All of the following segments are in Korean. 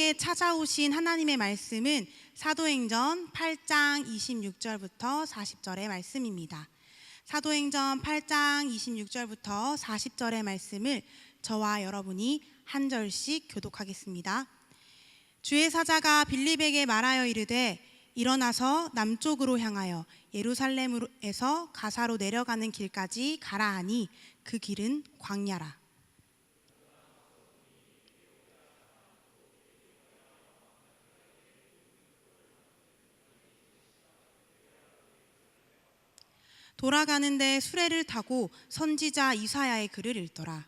우리에게 찾아오신 하나님의 말씀은 사도행전 8장 26절부터 40절의 말씀입니다. 사도행전 8장 26절부터 40절의 말씀을 저와 여러분이 한 절씩 교독하겠습니다. 주의 사자가 빌립에게 말하여 이르되 일어나서 남쪽으로 향하여 예루살렘에서 가사로 내려가는 길까지 가라 하니 그 길은 광야라. 돌아가는데 수레를 타고 선지자 이사야의 글을 읽더라.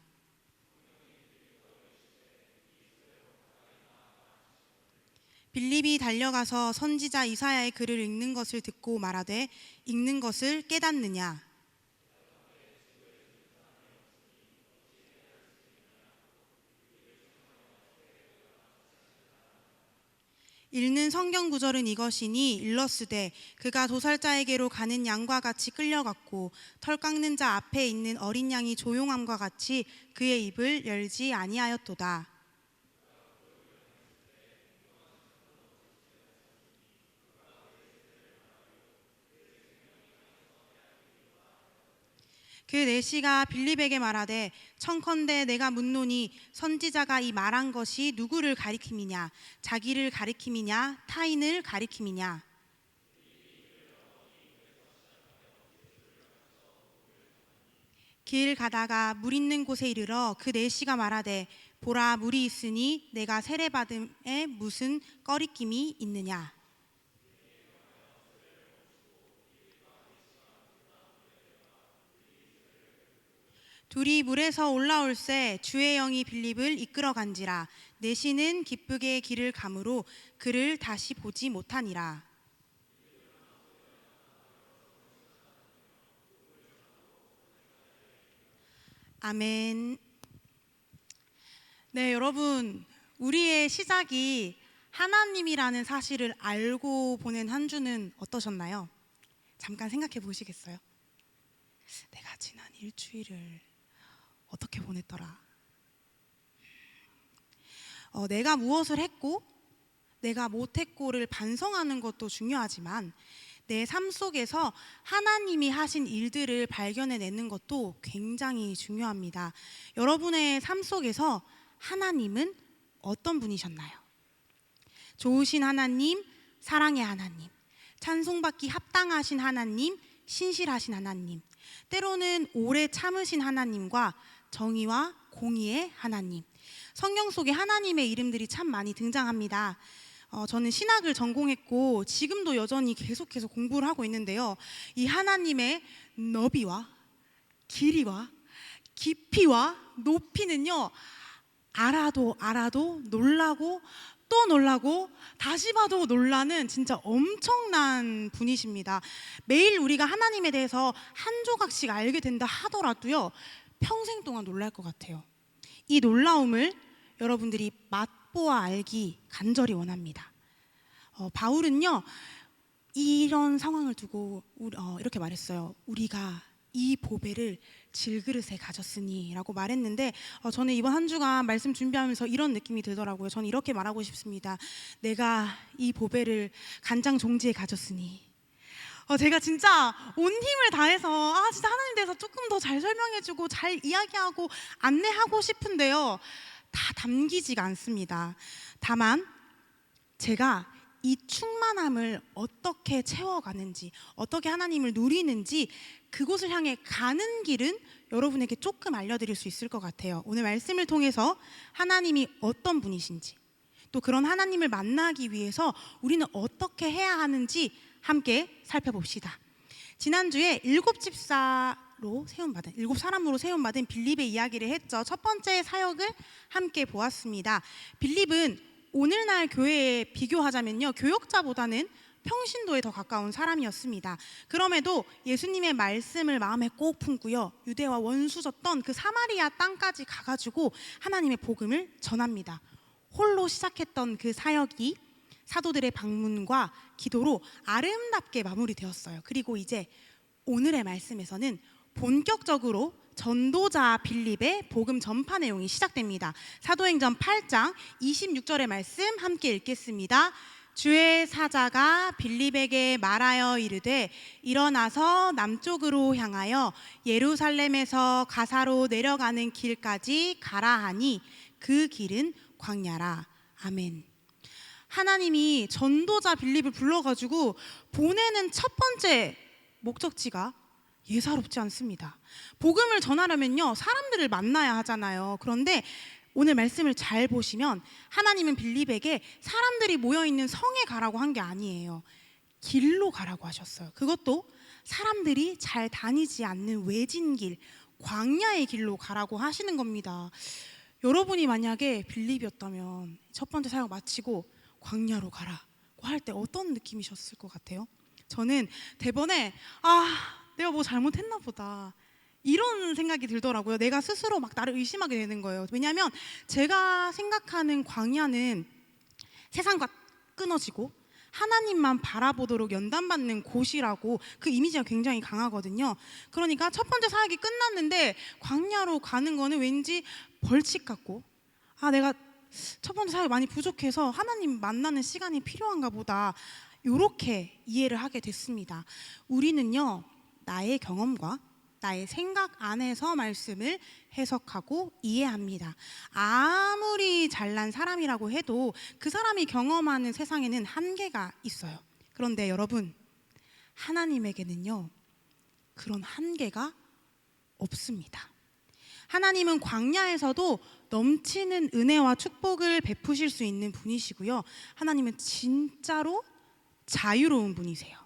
빌립이 달려가서 선지자 이사야의 글을 읽는 것을 듣고 말하되 읽는 것을 깨닫느냐? 읽는 성경 구절은 이것이니 일러스되 그가 도살자에게로 가는 양과 같이 끌려갔고 털 깎는 자 앞에 있는 어린 양이 조용함과 같이 그의 입을 열지 아니하였도다. 그 내시가 빌립에게 말하되 청컨대 내가 묻노니 선지자가 이 말한 것이 누구를 가리킴이냐? 자기를 가리킴이냐? 타인을 가리킴이냐? 길 가다가 물 있는 곳에 이르러 그 내시가 말하되 보라 물이 있으니 내가 세례받음에 무슨 꺼리낌이 있느냐? 둘이 물에서 올라올새 주의 영이 빌립을 이끌어 간지라. 내시는 기쁘게 길을 가므로 그를 다시 보지 못하니라. 아멘. 네, 여러분, 우리의 시작이 하나님이라는 사실을 알고 보낸 한 주는 어떠셨나요? 잠깐 생각해 보시겠어요? 내가 지난 일주일을 어떻게 보냈더라? 내가 무엇을 했고 내가 못했고를 반성하는 것도 중요하지만 내 삶 속에서 하나님이 하신 일들을 발견해내는 것도 굉장히 중요합니다. 여러분의 삶 속에서 하나님은 어떤 분이셨나요? 좋으신 하나님, 사랑의 하나님, 찬송받기 합당하신 하나님, 신실하신 하나님, 때로는 오래 참으신 하나님과 정의와 공의의 하나님. 성경 속에 하나님의 이름들이 참 많이 등장합니다. 저는 신학을 전공했고 지금도 여전히 계속해서 공부를 하고 있는데요. 이 하나님의 너비와 길이와 깊이와 높이는요, 알아도 놀라고 또 놀라고 다시 봐도 놀라는 진짜 엄청난 분이십니다. 매일 우리가 하나님에 대해서 한 조각씩 알게 된다 하더라도요, 평생 동안 놀랄 것 같아요. 이 놀라움을 여러분들이 맛보아 알기 간절히 원합니다. 바울은요, 이런 상황을 두고 이렇게 말했어요. 우리가 이 보배를 질그릇에 가졌으니 라고 말했는데, 저는 이번 한 주간 말씀 준비하면서 이런 느낌이 들더라고요. 저는 이렇게 말하고 싶습니다. 내가 이 보배를 간장 종지에 가졌으니. 제가 진짜 온 힘을 다해서 진짜 하나님 대해서 조금 더 잘 설명해주고 잘 이야기하고 안내하고 싶은데요, 다 담기지가 않습니다. 다만 제가 이 충만함을 어떻게 채워가는지, 어떻게 하나님을 누리는지, 그곳을 향해 가는 길은 여러분에게 조금 알려드릴 수 있을 것 같아요. 오늘 말씀을 통해서 하나님이 어떤 분이신지, 또 그런 하나님을 만나기 위해서 우리는 어떻게 해야 하는지 함께 살펴봅시다. 지난주에 일곱 사람으로 세움받은 빌립의 이야기를 했죠. 첫 번째 사역을 함께 보았습니다. 빌립은 오늘날 교회에 비교하자면요, 교역자보다는 평신도에 더 가까운 사람이었습니다. 그럼에도 예수님의 말씀을 마음에 꼭 품고요, 유대와 원수졌던 그 사마리아 땅까지 가가지고 하나님의 복음을 전합니다. 홀로 시작했던 그 사역이 사도들의 방문과 기도로 아름답게 마무리되었어요. 그리고 이제 오늘의 말씀에서는 본격적으로 전도자 빌립의 복음 전파 내용이 시작됩니다. 사도행전 8장 26절의 말씀 함께 읽겠습니다. 주의 사자가 빌립에게 말하여 이르되 일어나서 남쪽으로 향하여 예루살렘에서 가사로 내려가는 길까지 가라 하니 그 길은 광야라. 아멘. 하나님이 전도자 빌립을 불러가지고 보내는 첫 번째 목적지가 예사롭지 않습니다. 복음을 전하려면요, 사람들을 만나야 하잖아요. 그런데 오늘 말씀을 잘 보시면 하나님은 빌립에게 사람들이 모여있는 성에 가라고 한 게 아니에요. 길로 가라고 하셨어요. 그것도 사람들이 잘 다니지 않는 외진 길, 광야의 길로 가라고 하시는 겁니다. 여러분이 만약에 빌립이었다면 첫 번째 사역 마치고 광야로 가라고 할 때 어떤 느낌이셨을 것 같아요? 저는 대번에 내가 뭐 잘못했나 보다 이런 생각이 들더라고요. 내가 스스로 막 나를 의심하게 되는 거예요. 왜냐하면 제가 생각하는 광야는 세상과 끊어지고 하나님만 바라보도록 연단받는 곳이라고 그 이미지가 굉장히 강하거든요. 그러니까 첫 번째 사역이 끝났는데 광야로 가는 거는 왠지 벌칙 같고, 내가 첫 번째 사역이 많이 부족해서 하나님 만나는 시간이 필요한가 보다, 이렇게 이해를 하게 됐습니다. 우리는요, 나의 경험과 나의 생각 안에서 말씀을 해석하고 이해합니다. 아무리 잘난 사람이라고 해도 그 사람이 경험하는 세상에는 한계가 있어요. 그런데 여러분, 하나님에게는요, 그런 한계가 없습니다. 하나님은 광야에서도 넘치는 은혜와 축복을 베푸실 수 있는 분이시고요. 하나님은 진짜로 자유로운 분이세요.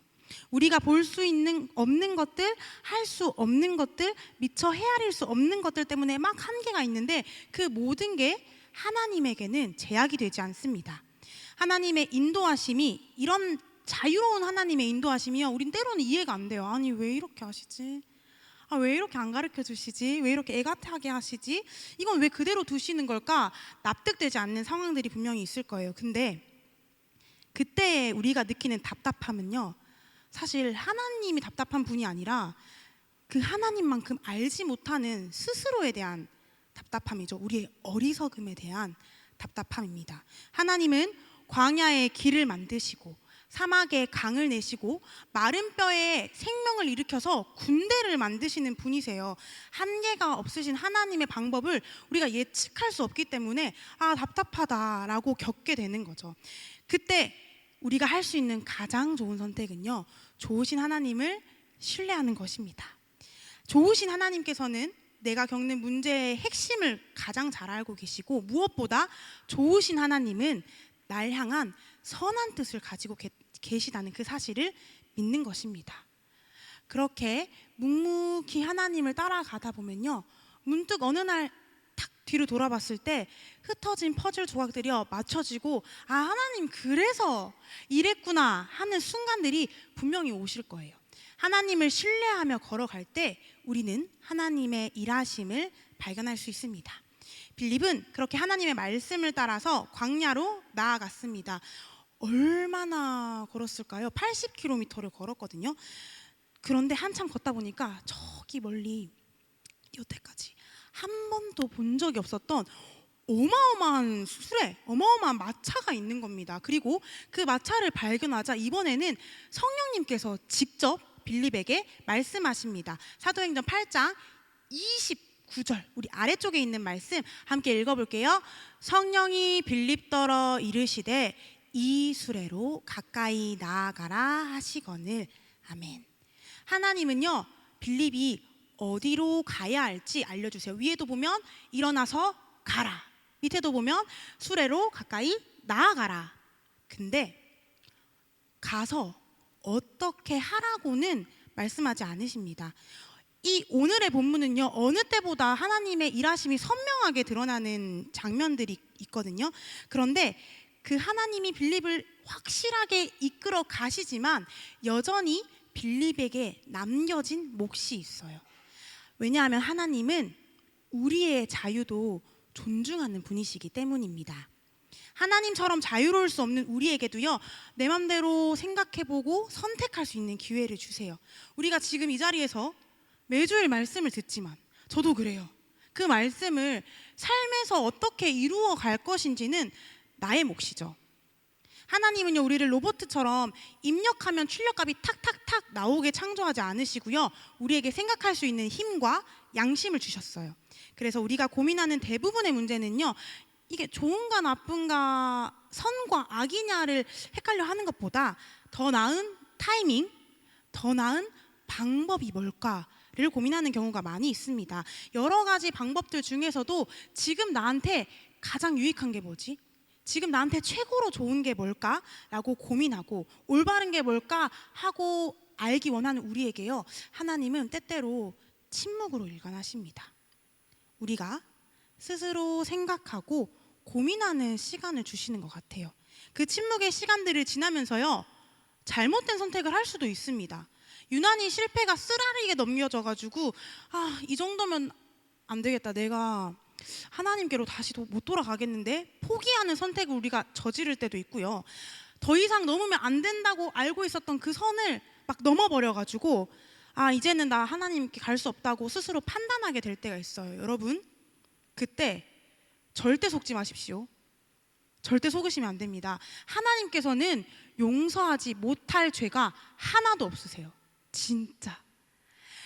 우리가 볼 수 있는 없는 것들, 할 수 없는 것들, 미처 헤아릴 수 없는 것들 때문에 막 한계가 있는데 그 모든 게 하나님에게는 제약이 되지 않습니다. 하나님의 인도하심이, 이런 자유로운 하나님의 인도하심이요, 우린 때로는 이해가 안 돼요. 아니 왜 이렇게 하시지? 왜 이렇게 안 가르쳐 주시지? 왜 이렇게 애같하게 하시지? 이건 왜 그대로 두시는 걸까? 납득되지 않는 상황들이 분명히 있을 거예요. 근데 그때 우리가 느끼는 답답함은요, 사실 하나님이 답답한 분이 아니라 그 하나님만큼 알지 못하는 스스로에 대한 답답함이죠. 우리의 어리석음에 대한 답답함입니다. 하나님은 광야에 길을 만드시고 사막에 강을 내시고 마른 뼈에 생명을 일으켜서 군대를 만드시는 분이세요. 한계가 없으신 하나님의 방법을 우리가 예측할 수 없기 때문에 답답하다라고 겪게 되는 거죠. 그때 우리가 할 수 있는 가장 좋은 선택은요, 좋으신 하나님을 신뢰하는 것입니다. 좋으신 하나님께서는 내가 겪는 문제의 핵심을 가장 잘 알고 계시고, 무엇보다 좋으신 하나님은 날 향한 선한 뜻을 가지고 계시다는 그 사실을 믿는 것입니다. 그렇게 묵묵히 하나님을 따라가다 보면요, 문득 어느 날 탁 뒤로 돌아봤을 때 흩어진 퍼즐 조각들이 맞춰지고, 하나님 그래서 이랬구나 하는 순간들이 분명히 오실 거예요. 하나님을 신뢰하며 걸어갈 때 우리는 하나님의 일하심을 발견할 수 있습니다. 빌립은 그렇게 하나님의 말씀을 따라서 광야로 나아갔습니다. 얼마나 걸었을까요? 80km를 걸었거든요. 그런데 한참 걷다 보니까 저기 멀리 여태까지 한 번도 본 적이 없었던 어마어마한 수레, 어마어마한 마차가 있는 겁니다. 그리고 그 마차를 발견하자 이번에는 성령님께서 직접 빌립에게 말씀하십니다. 사도행전 8장 29절, 우리 아래쪽에 있는 말씀 함께 읽어볼게요. 성령이 빌립더러 이르시되 이 수레로 가까이 나아가라 하시거늘. 아멘. 하나님은요, 빌립이 어디로 가야 할지 알려주세요. 위에도 보면 일어나서 가라, 밑에도 보면 수레로 가까이 나아가라. 근데 가서 어떻게 하라고는 말씀하지 않으십니다. 이 오늘의 본문은요, 어느 때보다 하나님의 일하심이 선명하게 드러나는 장면들이 있거든요. 그런데 그 하나님이 빌립을 확실하게 이끌어 가시지만 여전히 빌립에게 남겨진 몫이 있어요. 왜냐하면 하나님은 우리의 자유도 존중하는 분이시기 때문입니다. 하나님처럼 자유로울 수 없는 우리에게도요, 내 맘대로 생각해보고 선택할 수 있는 기회를 주세요. 우리가 지금 이 자리에서 매주일 말씀을 듣지만 저도 그래요. 그 말씀을 삶에서 어떻게 이루어 갈 것인지는 나의 몫이죠. 하나님은요, 우리를 로봇처럼 입력하면 출력값이 탁탁탁 나오게 창조하지 않으시고요, 우리에게 생각할 수 있는 힘과 양심을 주셨어요. 그래서 우리가 고민하는 대부분의 문제는요, 이게 좋은가 나쁜가, 선과 악이냐를 헷갈려 하는 것보다 더 나은 타이밍, 더 나은 방법이 뭘까를 고민하는 경우가 많이 있습니다. 여러 가지 방법들 중에서도 지금 나한테 가장 유익한 게 뭐지? 지금 나한테 최고로 좋은 게 뭘까라고 고민하고 올바른 게 뭘까 하고 알기 원하는 우리에게요, 하나님은 때때로 침묵으로 일관하십니다. 우리가 스스로 생각하고 고민하는 시간을 주시는 것 같아요. 그 침묵의 시간들을 지나면서요, 잘못된 선택을 할 수도 있습니다. 유난히 실패가 쓰라리게 넘겨져가지고 이 정도면 안 되겠다, 내가 하나님께로 다시 못 돌아가겠는데 포기하는 선택을 우리가 저지를 때도 있고요, 더 이상 넘으면 안 된다고 알고 있었던 그 선을 막 넘어버려가지고 이제는 나 하나님께 갈 수 없다고 스스로 판단하게 될 때가 있어요. 여러분, 그때 절대 속지 마십시오. 절대 속으시면 안 됩니다. 하나님께서는 용서하지 못할 죄가 하나도 없으세요. 진짜.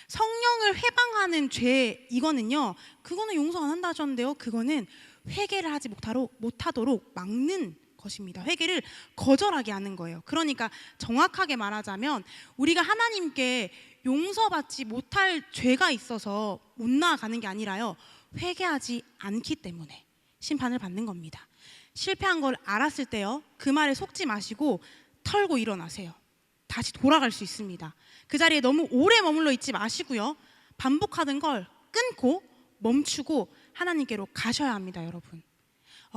성령을 회방하는 죄, 이거는요, 그거는 용서 안 한다 하셨는데요, 그거는 회개를 하지 못하도록 막는 것입니다. 회개를 거절하게 하는 거예요. 그러니까 정확하게 말하자면 우리가 하나님께 용서받지 못할 죄가 있어서 못 나아가는 게 아니라요, 회개하지 않기 때문에 심판을 받는 겁니다. 실패한 걸 알았을 때요, 그 말에 속지 마시고 털고 일어나세요. 다시 돌아갈 수 있습니다. 그 자리에 너무 오래 머물러 있지 마시고요, 반복하는 걸 끊고 멈추고 하나님께로 가셔야 합니다. 여러분,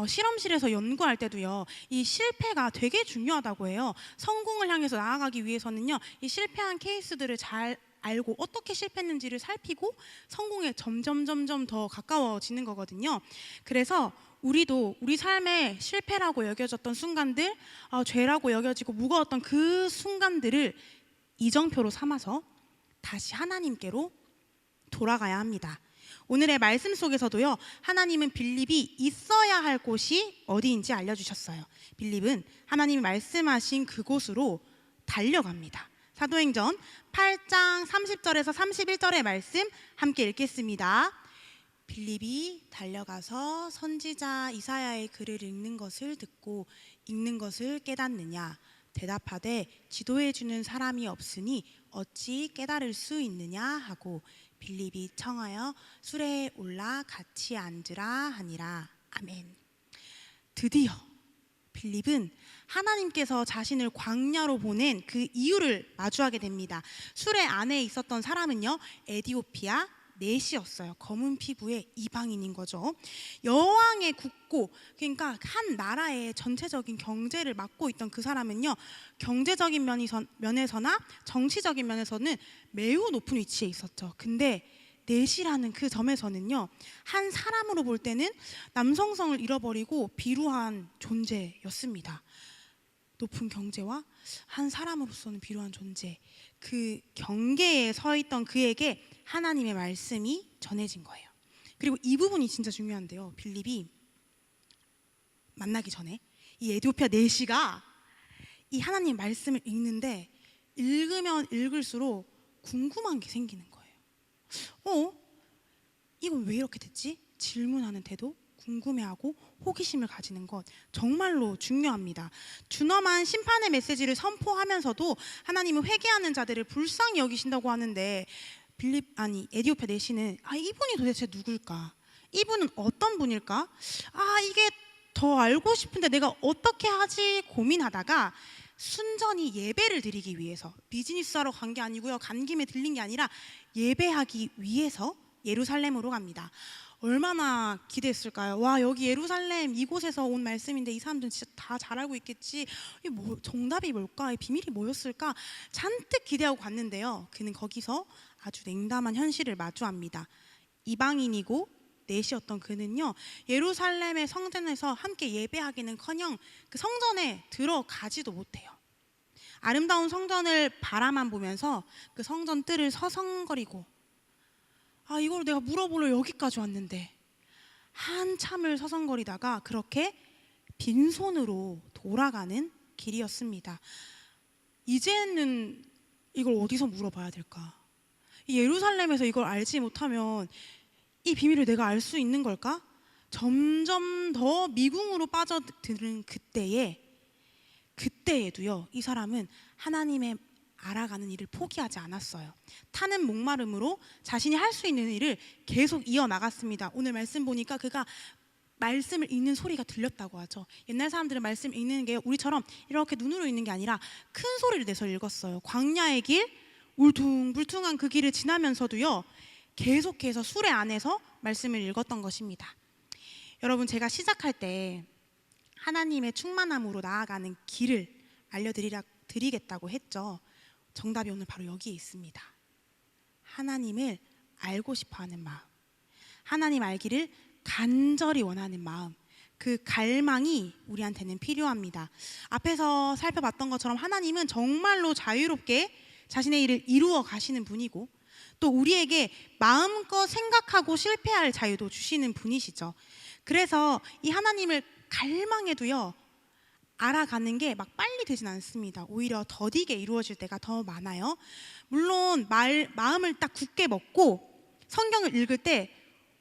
실험실에서 연구할 때도요, 이 실패가 되게 중요하다고 해요. 성공을 향해서 나아가기 위해서는요, 이 실패한 케이스들을 잘 알고 어떻게 실패했는지를 살피고 성공에 점점 더 가까워지는 거거든요. 그래서 우리도 우리 삶에 실패라고 여겨졌던 순간들, 죄라고 여겨지고 무거웠던 그 순간들을 이정표로 삼아서 다시 하나님께로 돌아가야 합니다. 오늘의 말씀 속에서도요, 하나님은 빌립이 있어야 할 곳이 어디인지 알려주셨어요. 빌립은 하나님이 말씀하신 그곳으로 달려갑니다. 사도행전 8장 30절에서 31절의 말씀 함께 읽겠습니다. 빌립이 달려가서 선지자 이사야의 글을 읽는 것을 듣고 읽는 것을 깨닫느냐, 대답하되 지도해 주는 사람이 없으니 어찌 깨달을 수 있느냐 하고 빌립이 청하여 수레에 올라 같이 앉으라 하니라. 아멘. 드디어 빌립은 하나님께서 자신을 광야로 보낸 그 이유를 마주하게 됩니다. 수레 안에 있었던 사람은요, 에디오피아 넷이었어요. 검은 피부의 이방인인 거죠. 여왕의 국고, 그러니까 한 나라의 전체적인 경제를 맡고 있던 그 사람은요, 경제적인 면에서나 정치적인 면에서는 매우 높은 위치에 있었죠. 근데 넷이라는 그 점에서는요, 한 사람으로 볼 때는 남성성을 잃어버리고 비루한 존재였습니다. 높은 경제와 한 사람으로서는 비루한 존재, 그 경계에 서 있던 그에게 하나님의 말씀이 전해진 거예요. 그리고 이 부분이 진짜 중요한데요, 빌립이 만나기 전에 이 에디오피아 내시가 이 하나님 말씀을 읽는데 읽으면 읽을수록 궁금한 게 생기는 거예요. 이건 왜 이렇게 됐지? 질문하는 태도, 궁금해하고 호기심을 가지는 것 정말로 중요합니다. 준엄한 심판의 메시지를 선포하면서도 하나님은 회개하는 자들을 불쌍히 여기신다고 하는데 에디오피아 내시는 이분이 도대체 누굴까? 이분은 어떤 분일까? 이게 더 알고 싶은데 내가 어떻게 하지 고민하다가 순전히 예배를 드리기 위해서, 비즈니스하러 간 게 아니고요, 간 김에 들린 게 아니라 예배하기 위해서 예루살렘으로 갑니다. 얼마나 기대했을까요? 와, 여기 예루살렘 이곳에서 온 말씀인데 이 사람들은 진짜 다 잘 알고 있겠지. 정답이 뭘까? 비밀이 뭐였을까? 잔뜩 기대하고 갔는데요, 그는 거기서 아주 냉담한 현실을 마주합니다. 이방인이고 넷이었던 그는요, 예루살렘의 성전에서 함께 예배하기는커녕 그 성전에 들어가지도 못해요. 아름다운 성전을 바라만 보면서 그 성전 뜰을 서성거리고 아, 이걸 내가 물어보려 여기까지 왔는데. 한참을 서성거리다가 그렇게 빈손으로 돌아가는 길이었습니다. 이제는 이걸 어디서 물어봐야 될까? 이 예루살렘에서 이걸 알지 못하면 이 비밀을 내가 알 수 있는 걸까? 점점 더 미궁으로 빠져드는 그때에도요, 이 사람은 하나님의 알아가는 일을 포기하지 않았어요. 타는 목마름으로 자신이 할 수 있는 일을 계속 이어나갔습니다. 오늘 말씀 보니까 그가 말씀을 읽는 소리가 들렸다고 하죠. 옛날 사람들은 말씀 읽는 게 우리처럼 이렇게 눈으로 읽는 게 아니라 큰 소리를 내서 읽었어요. 광야의 길, 울퉁불퉁한 그 길을 지나면서도요, 계속해서 수레 안에서 말씀을 읽었던 것입니다. 여러분, 제가 시작할 때 하나님의 충만함으로 나아가는 길을 알려드리겠다고 했죠. 정답이 오늘 바로 여기에 있습니다. 하나님을 알고 싶어하는 마음, 하나님 알기를 간절히 원하는 마음, 그 갈망이 우리한테는 필요합니다. 앞에서 살펴봤던 것처럼 하나님은 정말로 자유롭게 자신의 일을 이루어 가시는 분이고, 또 우리에게 마음껏 생각하고 실패할 자유도 주시는 분이시죠. 그래서 이 하나님을 갈망해도요, 알아가는 게 막 빨리 되진 않습니다. 오히려 더디게 이루어질 때가 더 많아요. 물론 마음을 딱 굳게 먹고 성경을 읽을 때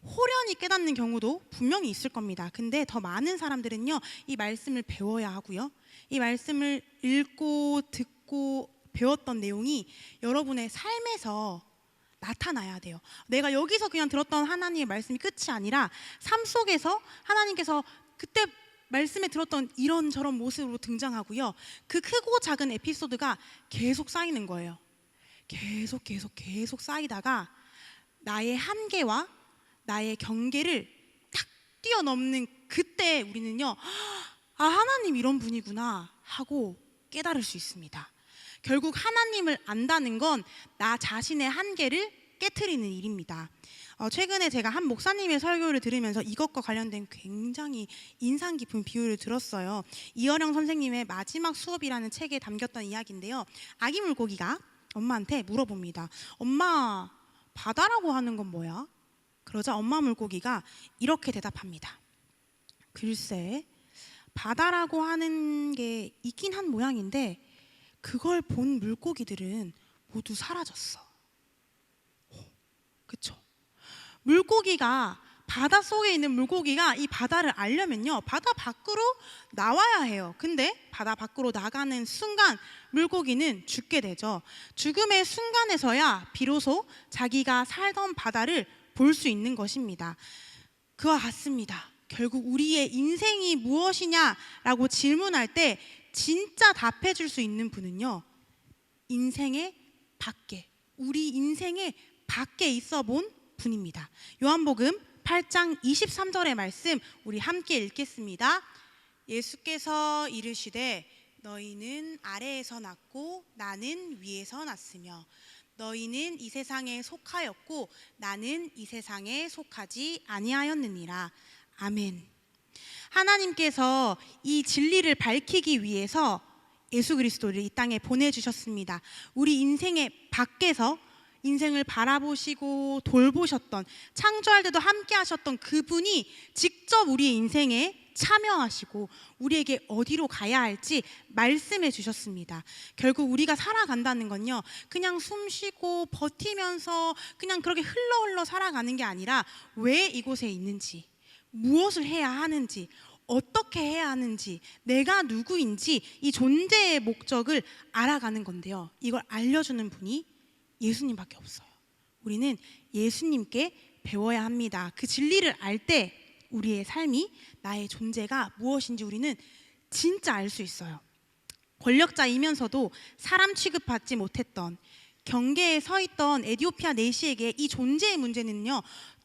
호련히 깨닫는 경우도 분명히 있을 겁니다. 근데 더 많은 사람들은요, 이 말씀을 배워야 하고요, 이 말씀을 읽고 듣고 배웠던 내용이 여러분의 삶에서 나타나야 돼요. 내가 여기서 그냥 들었던 하나님의 말씀이 끝이 아니라 삶 속에서 하나님께서 그때 말씀에 들었던 이런저런 모습으로 등장하고요, 그 크고 작은 에피소드가 계속 쌓이는 거예요. 계속 쌓이다가 나의 한계와 나의 경계를 딱 뛰어넘는 그때 우리는요, 아, 하나님 이런 분이구나 하고 깨달을 수 있습니다. 결국 하나님을 안다는 건 나 자신의 한계를 깨트리는 일입니다. 최근에 제가 한 목사님의 설교를 들으면서 이것과 관련된 굉장히 인상 깊은 비유를 들었어요. 이어령 선생님의 마지막 수업이라는 책에 담겼던 이야기인데요, 아기 물고기가 엄마한테 물어봅니다. 엄마, 바다라고 하는 건 뭐야? 그러자 엄마 물고기가 이렇게 대답합니다. 글쎄, 바다라고 하는 게 있긴 한 모양인데 그걸 본 물고기들은 모두 사라졌어. 그쵸? 물고기가, 바닷속에 있는 물고기가 이 바다를 알려면요, 바다 밖으로 나와야 해요. 근데 바다 밖으로 나가는 순간 물고기는 죽게 되죠. 죽음의 순간에서야 비로소 자기가 살던 바다를 볼 수 있는 것입니다. 그와 같습니다. 결국 우리의 인생이 무엇이냐라고 질문할 때 진짜 답해 줄 수 있는 분은요, 인생의 밖에, 우리 인생의 밖에 있어 본 분입니다. 요한복음 8장 23절의 말씀 우리 함께 읽겠습니다. 예수께서 이르시되 너희는 아래에서 났고 나는 위에서 났으며 너희는 이 세상에 속하였고 나는 이 세상에 속하지 아니하였느니라. 아멘. 하나님께서 이 진리를 밝히기 위해서 예수 그리스도를 이 땅에 보내주셨습니다. 우리 인생의 밖에서 인생을 바라보시고 돌보셨던, 창조할 때도 함께 하셨던 그분이 직접 우리의 인생에 참여하시고 우리에게 어디로 가야 할지 말씀해 주셨습니다. 결국 우리가 살아간다는 건요, 그냥 숨 쉬고 버티면서 그냥 그렇게 흘러 살아가는 게 아니라 왜 이곳에 있는지, 무엇을 해야 하는지, 어떻게 해야 하는지, 내가 누구인지 이 존재의 목적을 알아가는 건데요, 이걸 알려주는 분이 예수님밖에 없어요. 우리는 예수님께 배워야 합니다. 그 진리를 알 때 우리의 삶이, 나의 존재가 무엇인지 우리는 진짜 알 수 있어요. 권력자이면서도 사람 취급받지 못했던, 경계에 서 있던 에디오피아 내시에게 이 존재의 문제는요,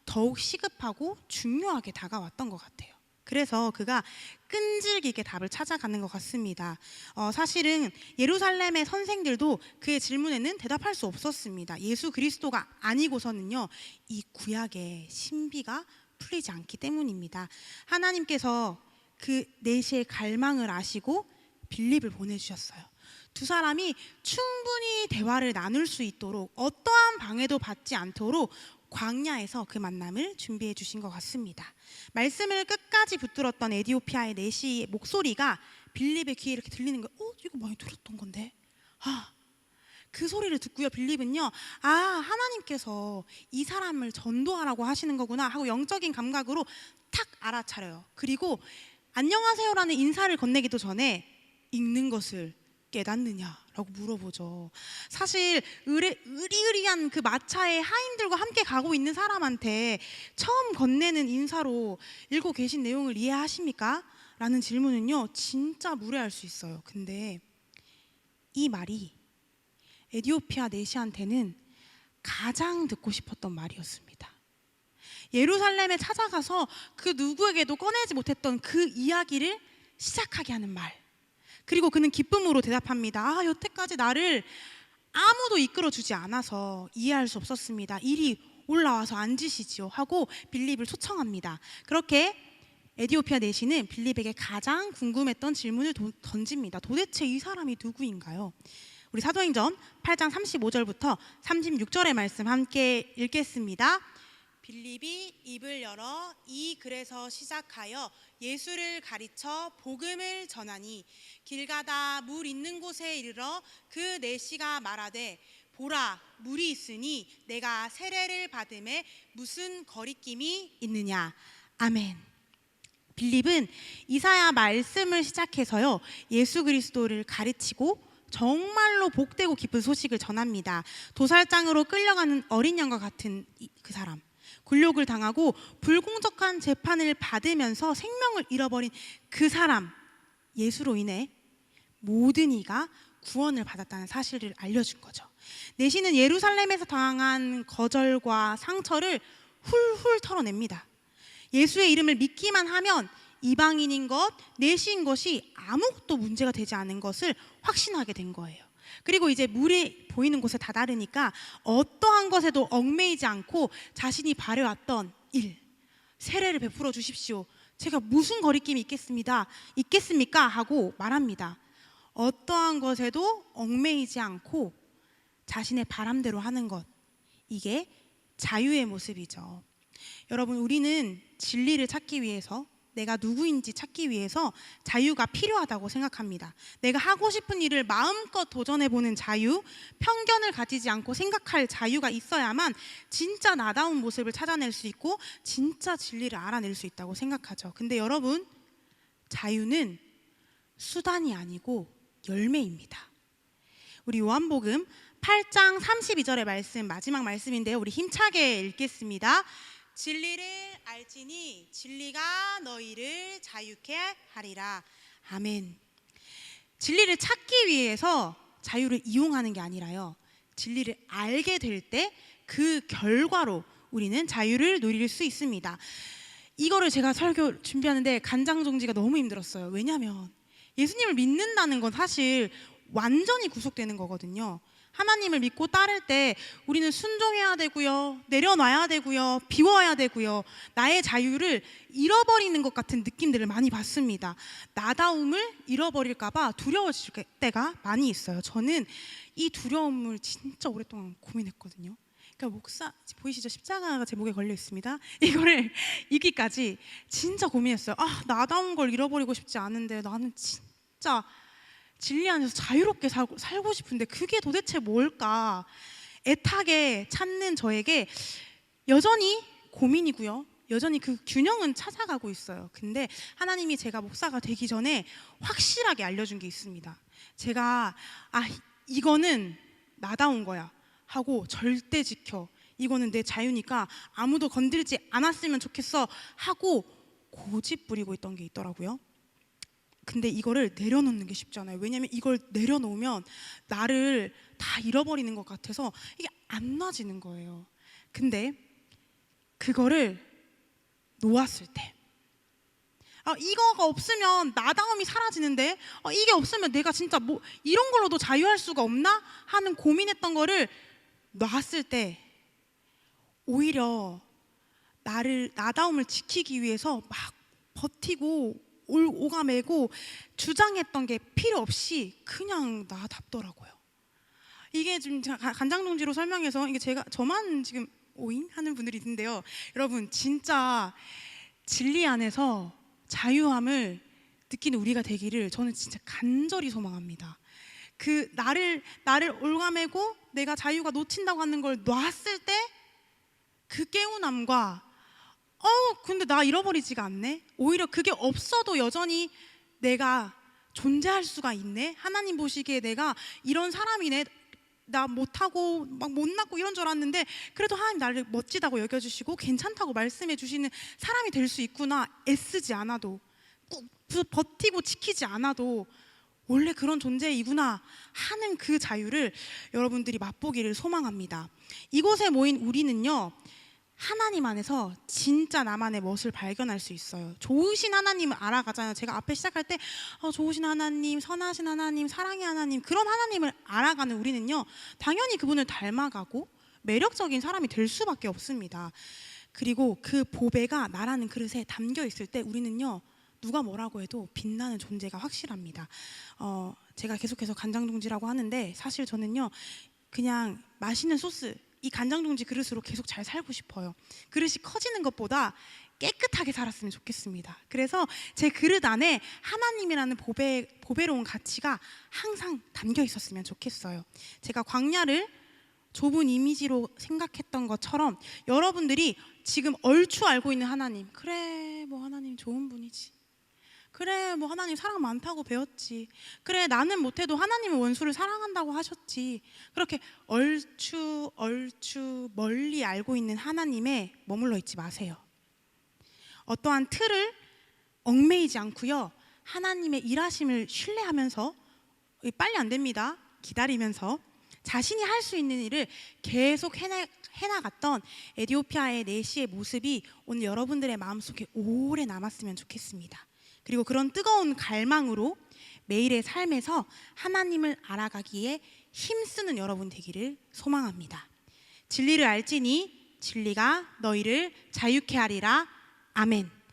더욱 시급하고 중요하게 다가왔던 것 같아요. 그래서 그가 끈질기게 답을 찾아가는 것 같습니다. 사실은 예루살렘의 선생들도 그의 질문에는 대답할 수 없었습니다. 예수 그리스도가 아니고서는요, 이 구약의 신비가 풀리지 않기 때문입니다. 하나님께서 그 내시의 갈망을 아시고 빌립을 보내주셨어요. 두 사람이 충분히 대화를 나눌 수 있도록, 어떠한 방해도 받지 않도록 광야에서 그 만남을 준비해 주신 것 같습니다. 말씀을 끝까지 붙들었던 에디오피아의 내시의 목소리가 빌립의 귀에 이렇게 들리는 거예요. 이거 많이 들었던 건데. 그 소리를 듣고요, 빌립은요, 하나님께서 이 사람을 전도하라고 하시는 거구나 하고 영적인 감각으로 탁 알아차려요. 그리고 안녕하세요라는 인사를 건네기도 전에 읽는 것을 깨닫느냐라고 물어보죠. 사실 의리의리한 그 마차에 하인들과 함께 가고 있는 사람한테 처음 건네는 인사로 읽고 계신 내용을 이해하십니까? 라는 질문은요, 진짜 무례할 수 있어요. 근데 이 말이 에디오피아 내시한테는 가장 듣고 싶었던 말이었습니다. 예루살렘에 찾아가서 그 누구에게도 꺼내지 못했던 그 이야기를 시작하게 하는 말. 그리고 그는 기쁨으로 대답합니다. 여태까지 나를 아무도 이끌어주지 않아서 이해할 수 없었습니다. 이리 올라와서 앉으시지요 하고 빌립을 초청합니다. 그렇게 에디오피아 내시는 빌립에게 가장 궁금했던 질문을 던집니다. 도대체 이 사람이 누구인가요? 우리 사도행전 8장 35절부터 36절의 말씀 함께 읽겠습니다. 빌립이 입을 열어 이 글에서 시작하여 예수를 가르쳐 복음을 전하니 길 가다 물 있는 곳에 이르러 그 내시가 말하되 보라 물이 있으니 내가 세례를 받음에 무슨 거리낌이 있느냐. 아멘. 빌립은 이사야 말씀을 시작해서요, 예수 그리스도를 가르치고 정말로 복되고 기쁜 소식을 전합니다. 도살장으로 끌려가는 어린 양과 같은 그 사람, 굴욕을 당하고 불공정한 재판을 받으면서 생명을 잃어버린 그 사람, 예수로 인해 모든 이가 구원을 받았다는 사실을 알려준 거죠. 내시는 예루살렘에서 당한 거절과 상처를 훌훌 털어냅니다. 예수의 이름을 믿기만 하면 이방인인 것, 내시인 것이 아무것도 문제가 되지 않은 것을 확신하게 된 거예요. 그리고 이제 물이 보이는 곳에 다다르니까 어떠한 것에도 얽매이지 않고 자신이 바래왔던 일, 세례를 베풀어 주십시오. 제가 무슨 거리낌이 있겠습니까? 하고 말합니다. 어떠한 것에도 얽매이지 않고 자신의 바람대로 하는 것, 이게 자유의 모습이죠. 여러분, 우리는 진리를 찾기 위해서, 내가 누구인지 찾기 위해서 자유가 필요하다고 생각합니다. 내가 하고 싶은 일을 마음껏 도전해보는 자유, 편견을 가지지 않고 생각할 자유가 있어야만 진짜 나다운 모습을 찾아낼 수 있고 진짜 진리를 알아낼 수 있다고 생각하죠. 근데 여러분, 자유는 수단이 아니고 열매입니다. 우리 요한복음 8장 32절의 말씀, 마지막 말씀인데요, 우리 힘차게 읽겠습니다. 진리를 알지니 진리가 너희를 자유케 하리라. 아멘. 진리를 찾기 위해서 자유를 이용하는 게 아니라요, 진리를 알게 될 때 그 결과로 우리는 자유를 누릴 수 있습니다. 이거를 제가 설교 준비하는데 간장종지가 너무 힘들었어요. 왜냐하면 예수님을 믿는다는 건 사실 완전히 구속되는 거거든요. 하나님을 믿고 따를 때 우리는 순종해야 되고요, 내려놔야 되고요, 비워야 되고요, 나의 자유를 잃어버리는 것 같은 느낌들을 많이 받습니다. 나다움을 잃어버릴까 봐 두려워질 때가 많이 있어요. 저는 이 두려움을 진짜 오랫동안 고민했거든요. 그러니까 목사 보이시죠? 십자가가 제 목에 걸려 있습니다. 이거를 이기까지 진짜 고민했어요. 나다운 걸 잃어버리고 싶지 않은데 나는 진짜 진리 안에서 자유롭게 살고 싶은데 그게 도대체 뭘까? 애타게 찾는 저에게 여전히 고민이고요, 여전히 그 균형은 찾아가고 있어요. 근데 하나님이 제가 목사가 되기 전에 확실하게 알려준 게 있습니다. 제가 이거는 나다운 거야 하고 절대 지켜, 이거는 내 자유니까 아무도 건들지 않았으면 좋겠어 하고 고집 부리고 있던 게 있더라고요. 근데 이거를 내려놓는 게 쉽지 않아요. 왜냐하면 이걸 내려놓으면 나를 다 잃어버리는 것 같아서 이게 안 놔지는 거예요. 근데 그거를 놓았을 때, 이거가 없으면 나다움이 사라지는데, 이게 없으면 내가 진짜 뭐 이런 걸로도 자유할 수가 없나 하는 고민했던 거를 놨을 때 오히려 나다움을 지키기 위해서 막 버티고 오가매고 주장했던 게 필요 없이 그냥 나답더라고요. 이게 좀 간장동지로 설명해서 이게 저만 지금 오잉 하는 분들이 있는데요. 여러분 진짜 진리 안에서 자유함을 느끼는 우리가 되기를 저는 진짜 간절히 소망합니다. 그 나를 올가매고 내가 자유가 놓친다고 하는 걸 놨을 때 그 개운함과 근데 나 잃어버리지가 않네. 오히려 그게 없어도 여전히 내가 존재할 수가 있네. 하나님 보시기에 내가 이런 사람이네. 나 못하고 막 못났고 이런 줄 알았는데 그래도 하나님 나를 멋지다고 여겨주시고 괜찮다고 말씀해 주시는 사람이 될 수 있구나. 애쓰지 않아도 꾹 버티고 지키지 않아도 원래 그런 존재이구나 하는 그 자유를 여러분들이 맛보기를 소망합니다. 이곳에 모인 우리는요, 하나님 안에서 진짜 나만의 멋을 발견할 수 있어요. 좋으신 하나님을 알아가잖아요. 제가 앞에 시작할 때 좋으신 하나님, 선하신 하나님, 사랑의 하나님, 그런 하나님을 알아가는 우리는요, 당연히 그분을 닮아가고 매력적인 사람이 될 수밖에 없습니다. 그리고 그 보배가 나라는 그릇에 담겨 있을 때 우리는요, 누가 뭐라고 해도 빛나는 존재가 확실합니다. 제가 계속해서 간장둥지라고 하는데 사실 저는요, 그냥 맛있는 소스, 이 간장둥지 그릇으로 계속 잘 살고 싶어요. 그릇이 커지는 것보다 깨끗하게 살았으면 좋겠습니다. 그래서 제 그릇 안에 하나님이라는 보배로운 가치가 항상 담겨 있었으면 좋겠어요. 제가 광야를 좁은 이미지로 생각했던 것처럼 여러분들이 지금 얼추 알고 있는 하나님, 그래 뭐 하나님 좋은 분이지, 그래 뭐 하나님 사랑 많다고 배웠지, 그래 나는 못해도 하나님은 원수를 사랑한다고 하셨지, 그렇게 얼추 멀리 알고 있는 하나님에 머물러 있지 마세요. 어떠한 틀을 얽매이지 않고요, 하나님의 일하심을 신뢰하면서, 빨리 안 됩니다, 기다리면서 자신이 할 수 있는 일을 계속 해나갔던 에디오피아의 내시의 모습이 오늘 여러분들의 마음속에 오래 남았으면 좋겠습니다. 그리고 그런 뜨거운 갈망으로 매일의 삶에서 하나님을 알아가기에 힘쓰는 여러분 되기를 소망합니다. 진리를 알지니 진리가 너희를 자유케 하리라. 아멘.